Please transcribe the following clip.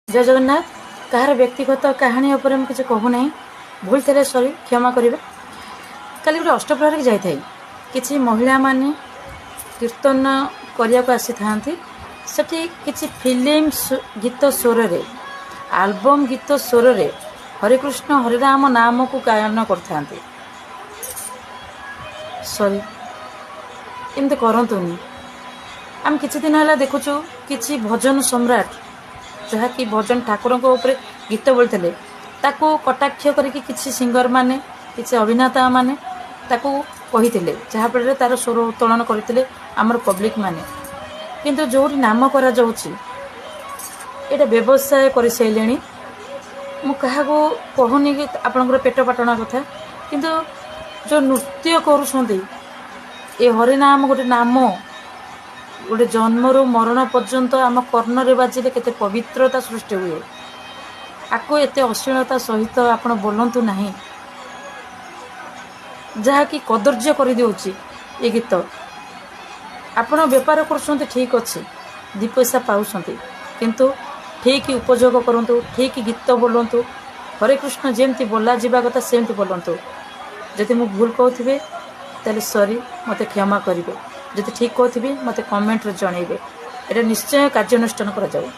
जय जगन्नाथ। कहार व्यक्तिगत कहानी उपर मैं किसी कहूना भूल थे सॉरी क्षमा करेंगे। कल गोटे अष्टप्रहर जाए कि महिला माने कीर्तन करने को आसी था सेठी किसी फिल्म गीत स्वर रे आल्बम गीत स्वर रे हरे कृष्ण हरे राम नाम को गायन करते सॉरी एमती करतुनि। आम किसी दिन है देखुचु किसी भजन सम्राट जहाँकि भजन ठाकुर गीत बोलते ताकू कटाक्ष करके किसी सिंगर माने किसी अभिनेता माने ताकू कही जहाँफल तार स्वर उत्तोलन करते आमर पब्लिक माने किंतु जो नाम करा जाउछि एटा व्यवसाय कर सारे मु क्या कहूनी कि आपंकर पेट पाटना कथा किंतु जो नृत्य करुँच ए हरिनाम गोटे नाम गोटे जन्मरू मरण पर्यंत आम कर्णरे बाजिले केते पवित्रता सृष्टि हुए। आपको एते अश्लीलता सहित आपण बोलंतु नहीं जहाँकि कदर्य कर दिउछि ए गीत। आपण व्यापार कर ठीक अच्छे दी पैसा पाउछंती किंतु ठीक उपयोग करंतु ठीक गीत बोलंतु हरे कृष्ण जेमती बोला जीवा कथा सेमती बोलंतु। जदि मु भूल कहथिबे ताले सॉरी मते क्षमा करिवे। जदि ठीक कहथिबे मते कमेंट रे जणैबे। एटा निश्चय कार्यानुष्ठान करा जाऊ।